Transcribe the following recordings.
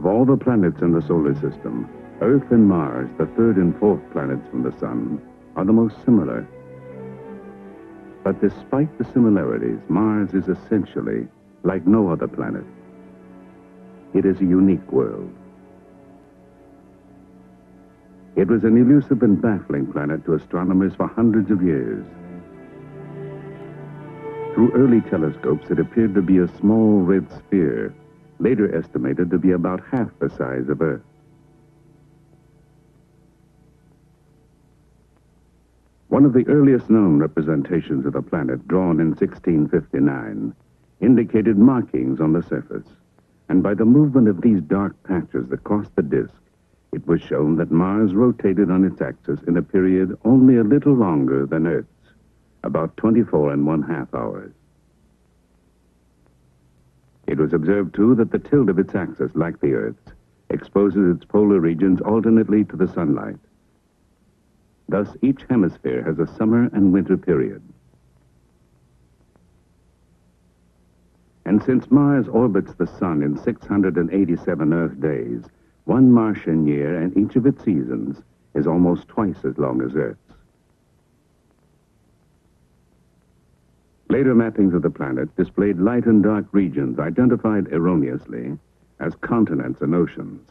Of all the planets in the solar system, Earth and Mars, the third and fourth planets from the Sun, are the most similar. But despite the similarities, Mars is essentially like no other planet. It is a unique world. It was an elusive and baffling planet to astronomers for hundreds of years. Through early telescopes, it appeared to be a small red sphere, later estimated to be about half the size of Earth. One of the earliest known representations of the planet, drawn in 1659, indicated markings on the surface, and by the movement of these dark patches across the disk, it was shown that Mars rotated on its axis in a period only a little longer than Earth's, about 24½ hours. It was observed, too, that the tilt of its axis, like the Earth's, exposes its polar regions alternately to the sunlight. Thus, each hemisphere has a summer and winter period. And since Mars orbits the Sun in 687 Earth days, one Martian year and each of its seasons is almost twice as long as Earth's. Later mappings of the planet displayed light and dark regions identified erroneously as continents and oceans.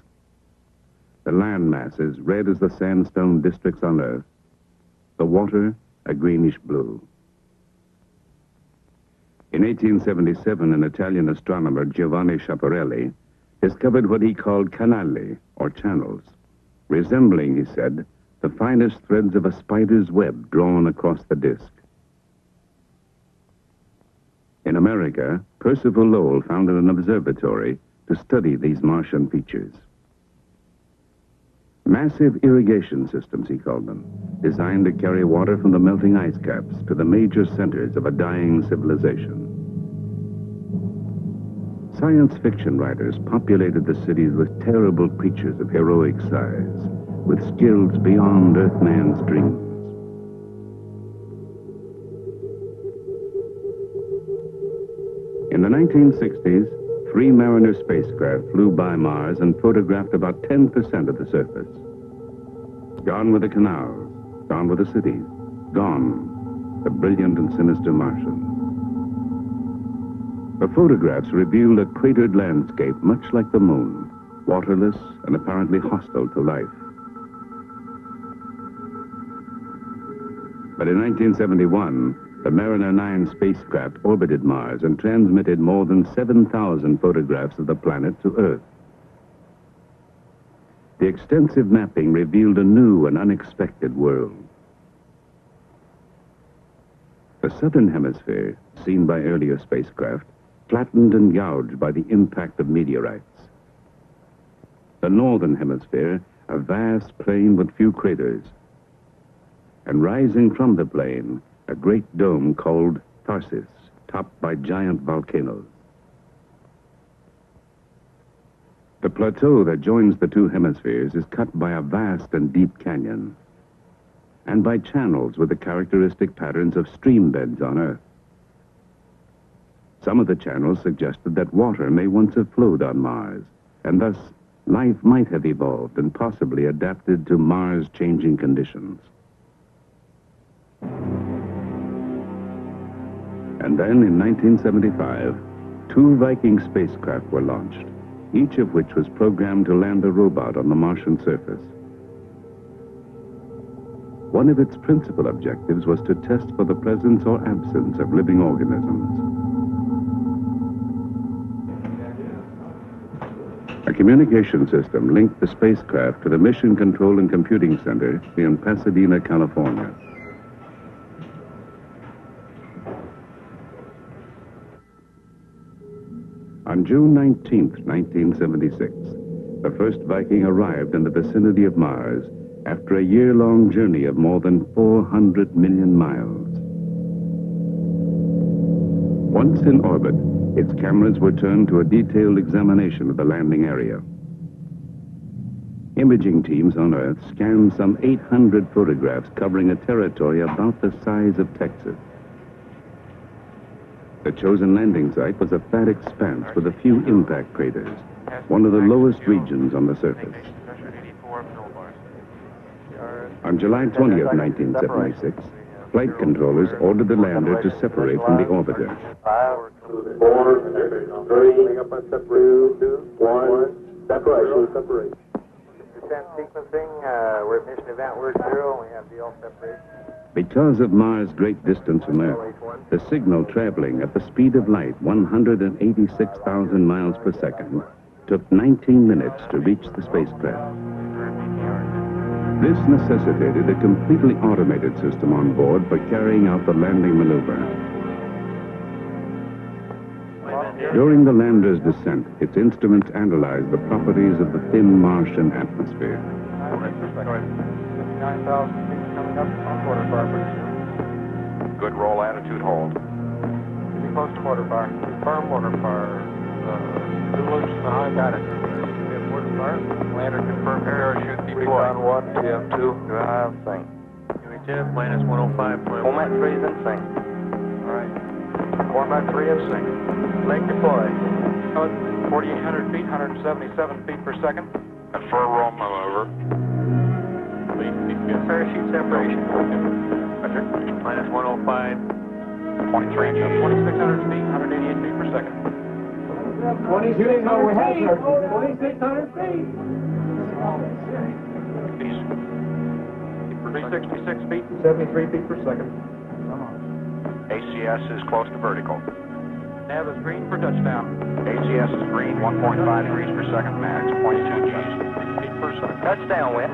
The land masses red as the sandstone districts on Earth, the water a greenish blue. In 1877, an Italian astronomer, Giovanni Schiaparelli, discovered what he called canali, or channels, resembling, he said, the finest threads of a spider's web drawn across the disk. In America, Percival Lowell founded an observatory to study these Martian features. Massive irrigation systems, he called them, designed to carry water from the melting ice caps to the major centers of a dying civilization. Science fiction writers populated the cities with terrible creatures of heroic size, with skills beyond Earthman's dreams. In the 1960s, 3 Mariner spacecraft flew by Mars and photographed about 10% of the surface. Gone were the canals, gone were the cities, gone the brilliant and sinister Martians. The photographs revealed a cratered landscape much like the moon, waterless and apparently hostile to life. But in 1971, the Mariner 9 spacecraft orbited Mars and transmitted more than 7,000 photographs of the planet to Earth. The extensive mapping revealed a new and unexpected world. The southern hemisphere, seen by earlier spacecraft, flattened and gouged by the impact of meteorites. The northern hemisphere, a vast plain with few craters. And rising from the plain, a great dome called Tarsus, topped by giant volcanoes. The plateau that joins the two hemispheres is cut by a vast and deep canyon, and by channels with the characteristic patterns of stream beds on Earth. Some of the channels suggested that water may once have flowed on Mars, and thus life might have evolved and possibly adapted to Mars' changing conditions. And then, in 1975, 2 Viking spacecraft were launched, each of which was programmed to land a robot on the Martian surface. One of its principal objectives was to test for the presence or absence of living organisms. A communication system linked the spacecraft to the Mission Control and Computing Center in Pasadena, California. On June 19, 1976, the first Viking arrived in the vicinity of Mars after a year-long journey of more than 400 million miles. Once in orbit, its cameras were turned to a detailed examination of the landing area. Imaging teams on Earth scanned some 800 photographs covering a territory about the size of Texas. The chosen landing site was a flat expanse with a few impact craters, one of the lowest regions on the surface. On July 20th, 1976, flight controllers ordered the lander to separate from the orbiter. 5, 4, 3, 2, 1, separation. Descent sequencing, we're at mission event word 0, and we have DL separation. Because of Mars' great distance from Earth, the signal traveling at the speed of light, 186,000 miles per second, took 19 minutes to reach the spacecraft. This necessitated a completely automated system on board for carrying out the landing maneuver. During the lander's descent, its instruments analyzed the properties of the thin Martian atmosphere. 9,000 feet coming up on quarter bar pretty soon. Good roll attitude hold. Getting close to quarter bar. Firm quarter bar. Lose the high. Got it. We have quarter bar. Lander confirmed parachute deployed. Recon 1, TM2. Drive sync. UHF minus 105.1. Format 3 is in sync. All right. Format 3 in sync. Leg deploy. 4,800 feet, 177 feet per second. Confirm roll maneuver. Parachute separation. Roger. Minus 105. 23 inches. 2,600 feet, 188 feet per second. 2,600 feet. 366 feet, 73 feet per second. ACS is close to vertical. Nav is green for touchdown. ACS is green, 1.5 degrees per second max, 0.2 Gs. Feet per second. Touchdown wind.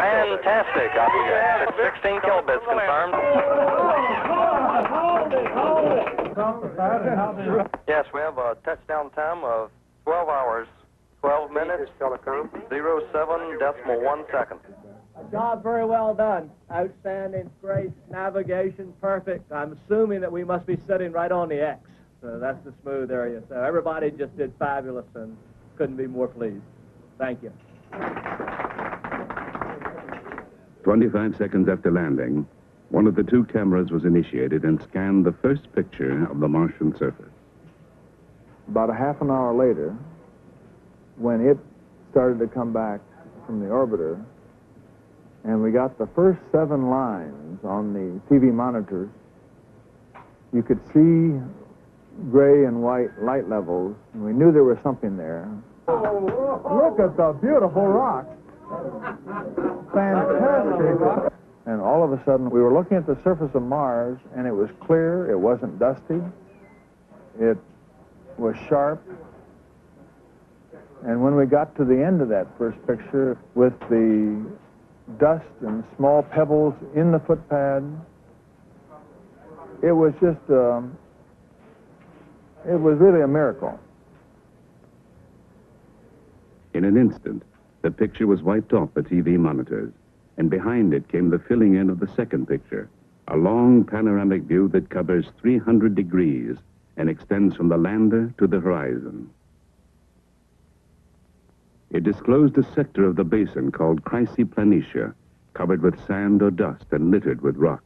Fantastic. 16 kilobits confirmed. Yes, we have a touchdown time of 12 hours, 12 minutes, 07.1 seconds. A job very well done. Outstanding, great, navigation, perfect. I'm assuming that we must be sitting right on the X. So that's the smooth area. So everybody just did fabulous and couldn't be more pleased. Thank you. 25 seconds after landing, one of the two cameras was initiated and scanned the first picture of the Martian surface. About a half an hour later, when it started to come back from the orbiter, and we got the first 7 lines on the TV monitors, you could see gray and white light levels, and we knew there was something there. Look at the beautiful rock. Fantastic. And all of a sudden, we were looking at the surface of Mars, and it was clear, it wasn't dusty, it was sharp. And when we got to the end of that first picture, with the dust and small pebbles in the footpad, it was just, it was really a miracle. In an instant, the picture was wiped off the TV monitors, and behind it came the filling in of the second picture, a long panoramic view that covers 300 degrees and extends from the lander to the horizon. It disclosed a sector of the basin called Chrysoplanitia, covered with sand or dust and littered with rocks.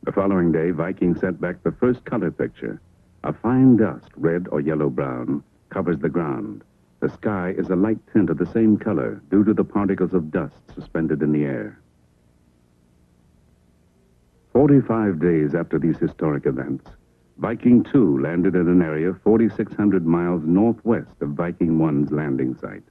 The following day, Viking sent back the first color picture. A fine dust, red or yellow-brown, covers the ground. The sky is a light tint of the same color due to the particles of dust suspended in the air. 45 days after these historic events, Viking 2 landed in an area 4,600 miles northwest of Viking 1's landing site.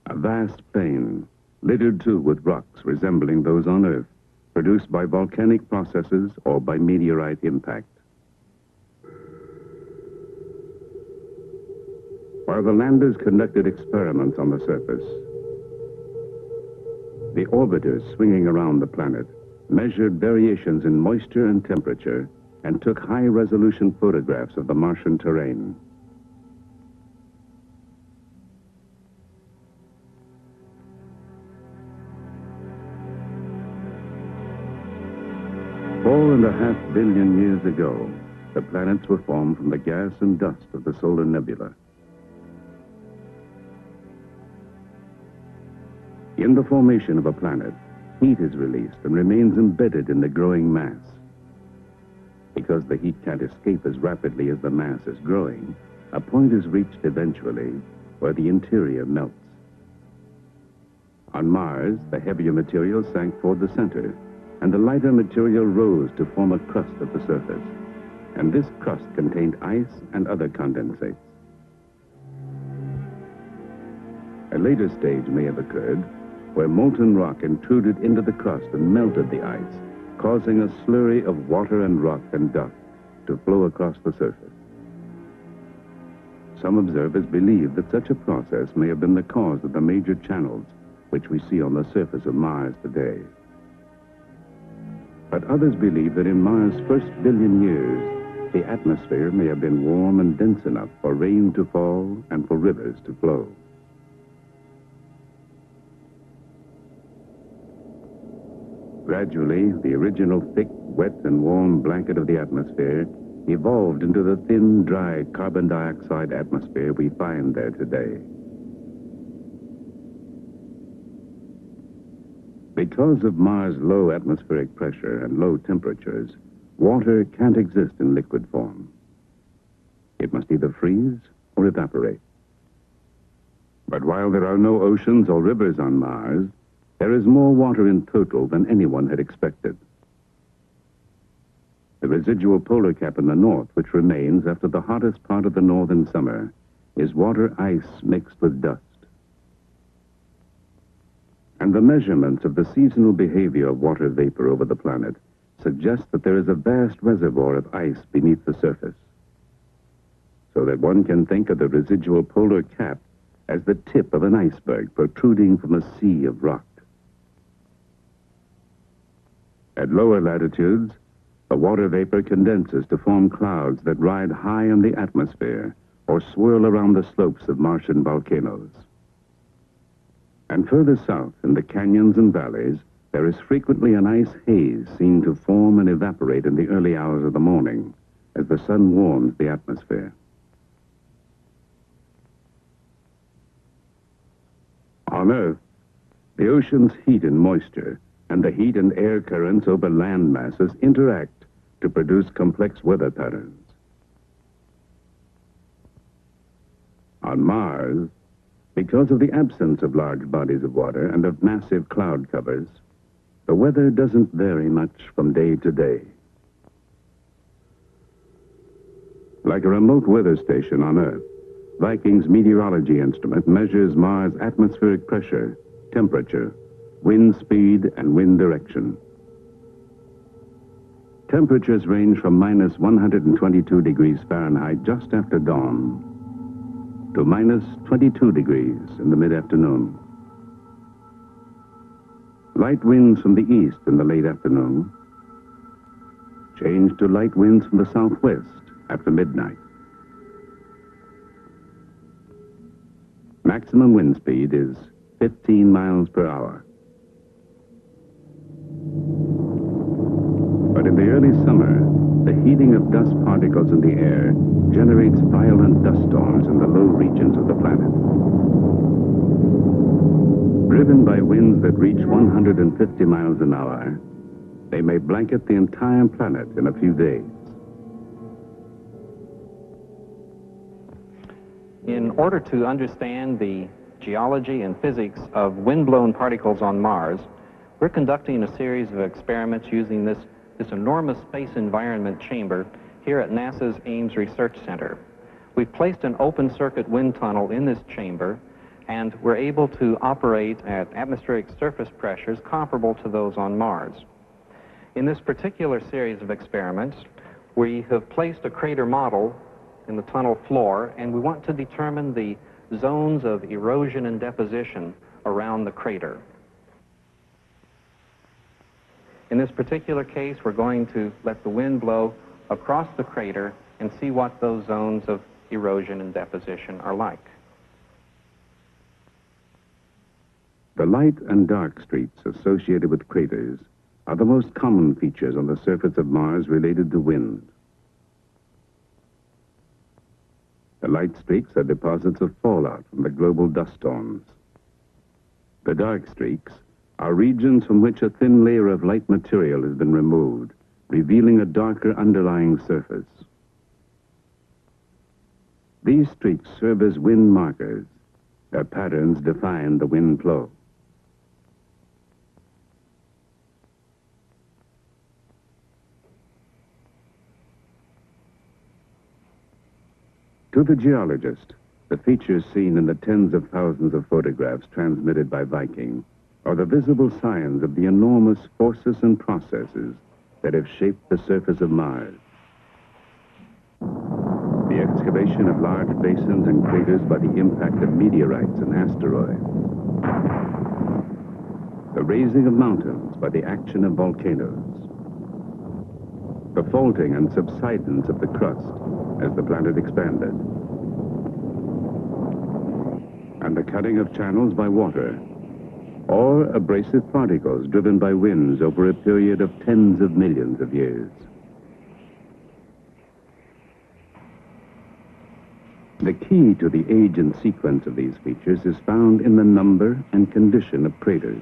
A vast plain, littered too with rocks resembling those on Earth, produced by volcanic processes or by meteorite impact. While the landers conducted experiments on the surface, the orbiters swinging around the planet measured variations in moisture and temperature and took high-resolution photographs of the Martian terrain. Four and a half billion years ago, the planets were formed from the gas and dust of the solar nebula. In the formation of a planet, heat is released and remains embedded in the growing mass. Because the heat can't escape as rapidly as the mass is growing, a point is reached eventually where the interior melts. On Mars, the heavier material sank toward the center, and the lighter material rose to form a crust at the surface. And this crust contained ice and other condensates. A later stage may have occurred where molten rock intruded into the crust and melted the ice, causing a slurry of water and rock and dust to flow across the surface. Some observers believe that such a process may have been the cause of the major channels which we see on the surface of Mars today. But others believe that in Mars' first billion years, the atmosphere may have been warm and dense enough for rain to fall and for rivers to flow. Gradually, the original thick, wet, and warm blanket of the atmosphere evolved into the thin, dry carbon dioxide atmosphere we find there today. Because of Mars' low atmospheric pressure and low temperatures, water can't exist in liquid form. It must either freeze or evaporate. But while there are no oceans or rivers on Mars, there is more water in total than anyone had expected. The residual polar cap in the north, which remains after the hottest part of the northern summer, is water ice mixed with dust. And the measurements of the seasonal behavior of water vapor over the planet suggest that there is a vast reservoir of ice beneath the surface, so that one can think of the residual polar cap as the tip of an iceberg protruding from a sea of rock. At lower latitudes, the water vapor condenses to form clouds that ride high in the atmosphere or swirl around the slopes of Martian volcanoes. And further south, in the canyons and valleys, there is frequently an ice haze seen to form and evaporate in the early hours of the morning as the sun warms the atmosphere. On Earth, the ocean's heat and moisture and the heat and air currents over land masses interact to produce complex weather patterns. On Mars, because of the absence of large bodies of water and of massive cloud covers, the weather doesn't vary much from day to day. Like a remote weather station on Earth, Viking's meteorology instrument measures Mars' atmospheric pressure, temperature, wind speed, and wind direction. Temperatures range from minus 122 degrees Fahrenheit just after dawn to minus 22 degrees in the mid-afternoon. Light winds from the east in the late afternoon change to light winds from the southwest after midnight. Maximum wind speed is 15 miles per hour. But in the early summer, the heating of dust particles in the air generates violent dust storms in the low regions of the planet. Driven by winds that reach 150 miles an hour, they may blanket the entire planet in a few days. In order to understand the geology and physics of wind-blown particles on Mars, we're conducting a series of experiments using this enormous space environment chamber here at NASA's Ames Research Center. We've placed an open-circuit wind tunnel in this chamber, and we're able to operate at atmospheric surface pressures comparable to those on Mars. In this particular series of experiments, we have placed a crater model in the tunnel floor, and we want to determine the zones of erosion and deposition around the crater. In this particular case, we're going to let the wind blow across the crater and see what those zones of erosion and deposition are like. The light and dark streaks associated with craters are the most common features on the surface of Mars related to wind. The light streaks are deposits of fallout from the global dust storms. The dark streaks are regions from which a thin layer of light material has been removed, revealing a darker underlying surface. These streaks serve as wind markers. Their patterns define the wind flow. To the geologist, the features seen in the tens of thousands of photographs transmitted by Viking are the visible signs of the enormous forces and processes that have shaped the surface of Mars. The excavation of large basins and craters by the impact of meteorites and asteroids. The raising of mountains by the action of volcanoes. The faulting and subsidence of the crust as the planet expanded. And the cutting of channels by water, or abrasive particles driven by winds over a period of tens of millions of years. The key to the age and sequence of these features is found in the number and condition of craters.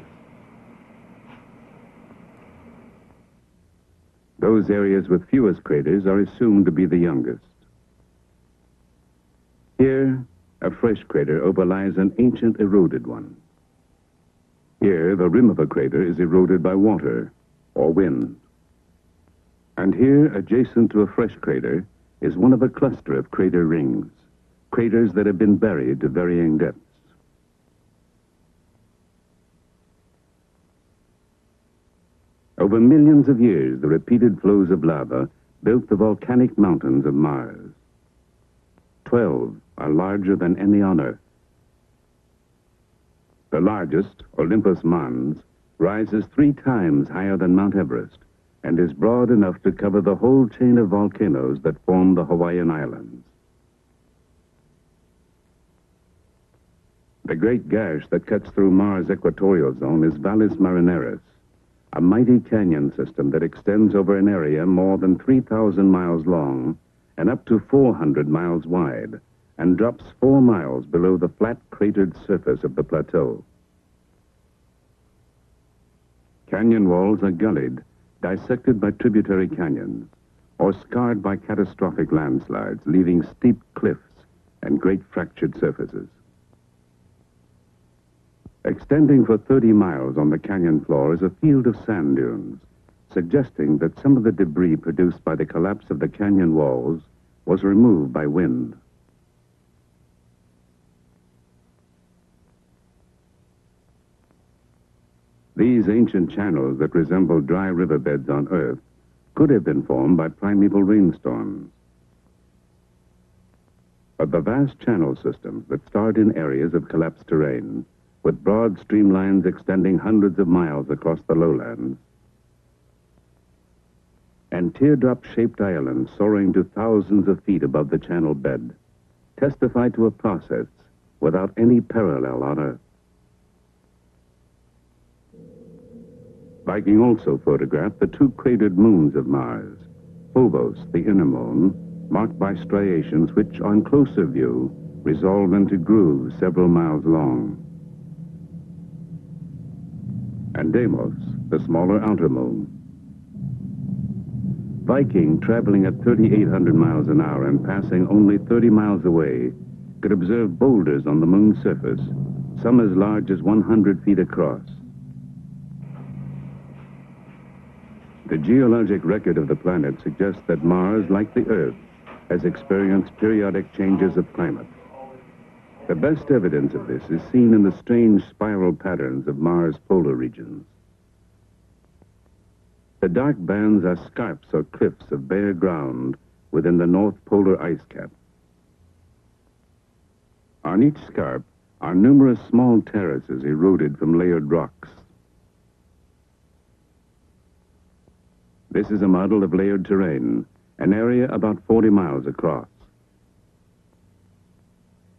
Those areas with fewest craters are assumed to be the youngest. Here, a fresh crater overlies an ancient eroded one. Here, the rim of a crater is eroded by water or wind. And here, adjacent to a fresh crater, is one of a cluster of crater rings, craters that have been buried to varying depths. Over millions of years, the repeated flows of lava built the volcanic mountains of Mars. 12 are larger than any on Earth. The largest, Olympus Mons, rises 3 times higher than Mount Everest and is broad enough to cover the whole chain of volcanoes that form the Hawaiian Islands. The great gash that cuts through Mars' equatorial zone is Valles Marineris, a mighty canyon system that extends over an area more than 3,000 miles long and up to 400 miles wide, and drops 4 miles below the flat cratered surface of the plateau. Canyon walls are gullied, dissected by tributary canyons, or scarred by catastrophic landslides, leaving steep cliffs and great fractured surfaces. Extending for 30 miles on the canyon floor is a field of sand dunes, suggesting that some of the debris produced by the collapse of the canyon walls was removed by wind. These ancient channels that resemble dry riverbeds on Earth could have been formed by primeval rainstorms. But the vast channel systems that start in areas of collapsed terrain, with broad streamlines extending hundreds of miles across the lowlands, and teardrop-shaped islands soaring to thousands of feet above the channel bed, testify to a process without any parallel on Earth. Viking also photographed the 2 cratered moons of Mars, Phobos, the inner moon, marked by striations which, on closer view, resolve into grooves several miles long, and Deimos, the smaller outer moon. Viking, traveling at 3,800 miles an hour and passing only 30 miles away, could observe boulders on the moon's surface, some as large as 100 feet across. The geologic record of the planet suggests that Mars, like the Earth, has experienced periodic changes of climate. The best evidence of this is seen in the strange spiral patterns of Mars' polar regions. The dark bands are scarps or cliffs of bare ground within the North Polar ice cap. On each scarp are numerous small terraces eroded from layered rocks. This is a model of layered terrain, an area about 40 miles across.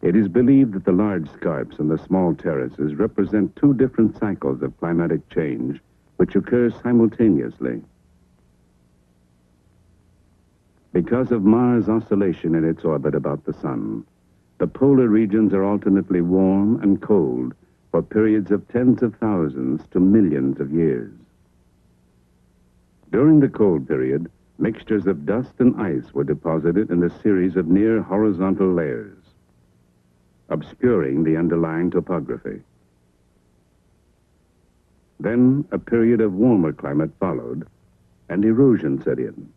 It is believed that the large scarps and the small terraces represent 2 different cycles of climatic change which occur simultaneously. Because of Mars' oscillation in its orbit about the sun, the polar regions are alternately warm and cold for periods of tens of thousands to millions of years. During the cold period, mixtures of dust and ice were deposited in a series of near horizontal layers, obscuring the underlying topography. Then a period of warmer climate followed, and erosion set in,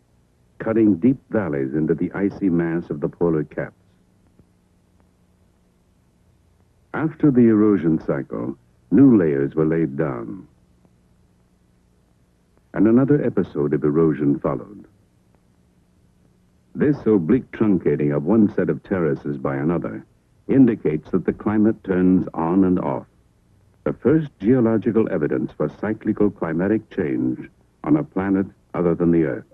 cutting deep valleys into the icy mass of the polar caps. After the erosion cycle, new layers were laid down, and another episode of erosion followed. This oblique truncating of one set of terraces by another indicates that the climate turns on and off, the first geological evidence for cyclical climatic change on a planet other than the Earth.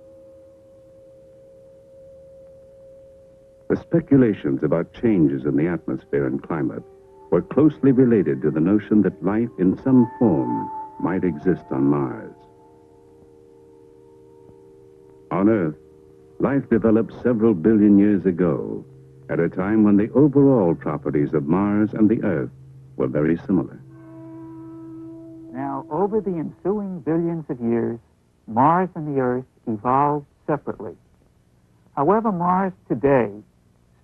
The speculations about changes in the atmosphere and climate were closely related to the notion that life in some form might exist on Mars. On Earth, life developed several billion years ago, at a time when the overall properties of Mars and the Earth were very similar. Now, over the ensuing billions of years, Mars and the Earth evolved separately. However, Mars today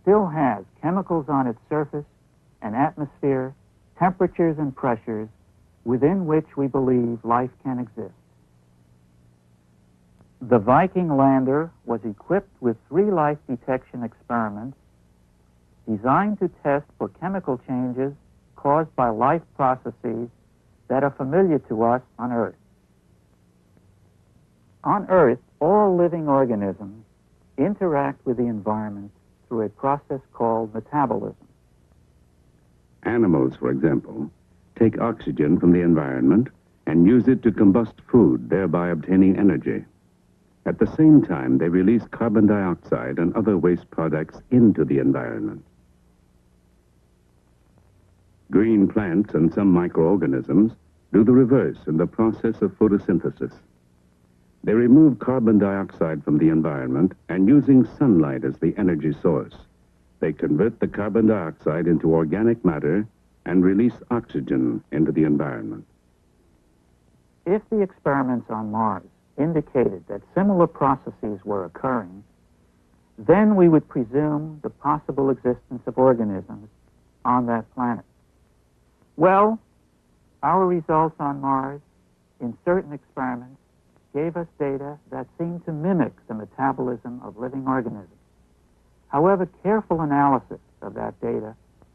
still has chemicals on its surface, an atmosphere, temperatures and pressures within which we believe life can exist. The Viking lander was equipped with 3 life detection experiments designed to test for chemical changes caused by life processes that are familiar to us on Earth. On Earth, all living organisms interact with the environment through a process called metabolism. Animals, for example, take oxygen from the environment and use it to combust food, thereby obtaining energy. At the same time, they release carbon dioxide and other waste products into the environment. Green plants and some microorganisms do the reverse in the process of photosynthesis. They remove carbon dioxide from the environment, and using sunlight as the energy source, they convert the carbon dioxide into organic matter and release oxygen into the environment. If the experiments on Mars indicated that similar processes were occurring, then we would presume the possible existence of organisms on that planet. Well, our results on Mars in certain experiments gave us data that seemed to mimic the metabolism of living organisms. However, careful analysis of that data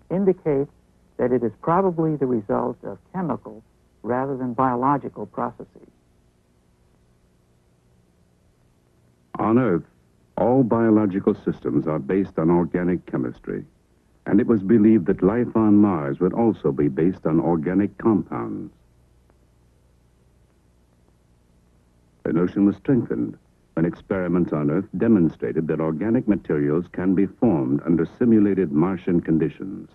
indicates that it is probably the result of chemical rather than biological processes. On Earth, all biological systems are based on organic chemistry, and it was believed that life on Mars would also be based on organic compounds. The notion was strengthened when experiments on Earth demonstrated that organic materials can be formed under simulated Martian conditions.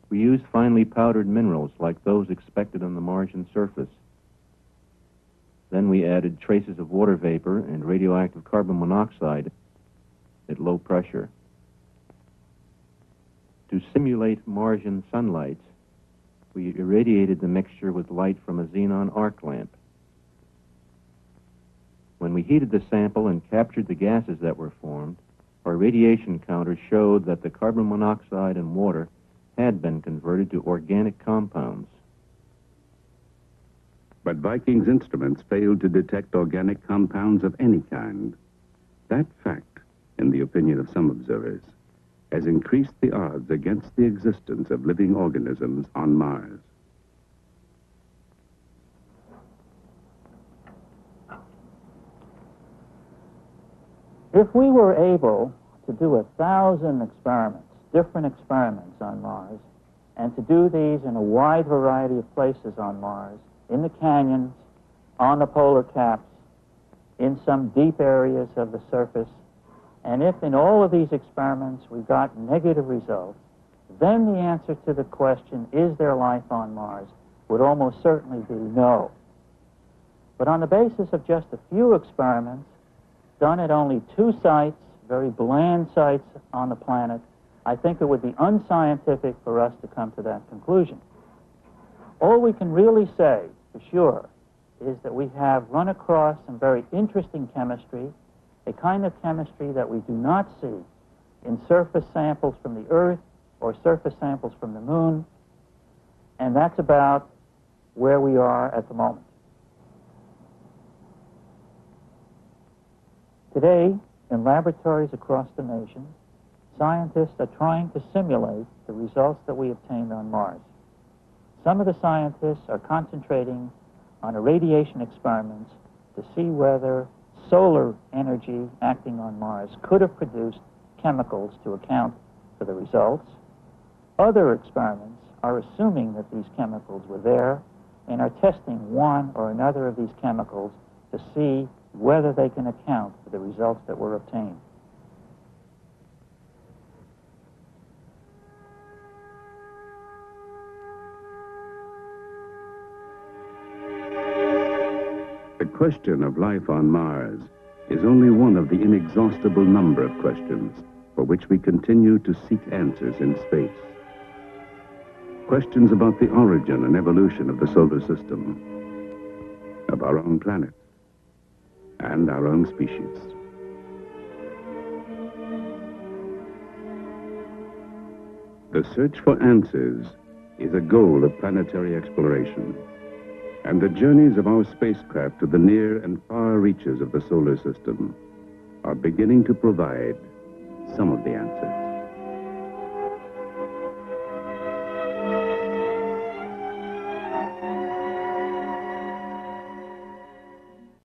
We used finely powdered minerals like those expected on the Martian surface. Then we added traces of water vapor and radioactive carbon monoxide at low pressure. To simulate Martian sunlight, we irradiated the mixture with light from a xenon arc lamp. When we heated the sample and captured the gases that were formed, our radiation counter showed that the carbon monoxide and water had been converted to organic compounds. But Viking's instruments failed to detect organic compounds of any kind. That fact, in the opinion of some observers, has increased the odds against the existence of living organisms on Mars. If we were able to do 1,000 experiments, different experiments on Mars, and to do these in a wide variety of places on Mars, in the canyons, on the polar caps, in some deep areas of the surface, and if in all of these experiments we got negative results, then the answer to the question, is there life on Mars, would almost certainly be no. But on the basis of just a few experiments, done at only 2 sites, very bland sites on the planet, I think it would be unscientific for us to come to that conclusion. All we can really say for sure is that we have run across some very interesting chemistry, a kind of chemistry that we do not see in surface samples from the Earth or surface samples from the Moon, and that's about where we are at the moment. Today, in laboratories across the nation, scientists are trying to simulate the results that we obtained on Mars. Some of the scientists are concentrating on irradiation experiments to see whether solar energy acting on Mars could have produced chemicals to account for the results. Other experiments are assuming that these chemicals were there and are testing one or another of these chemicals to see whether they can account for the results that were obtained. The question of life on Mars is only one of the inexhaustible number of questions for which we continue to seek answers in space. Questions about the origin and evolution of the solar system, of our own planet, and our own species. The search for answers is a goal of planetary exploration, and the journeys of our spacecraft to the near and far reaches of the solar system are beginning to provide some of the answers.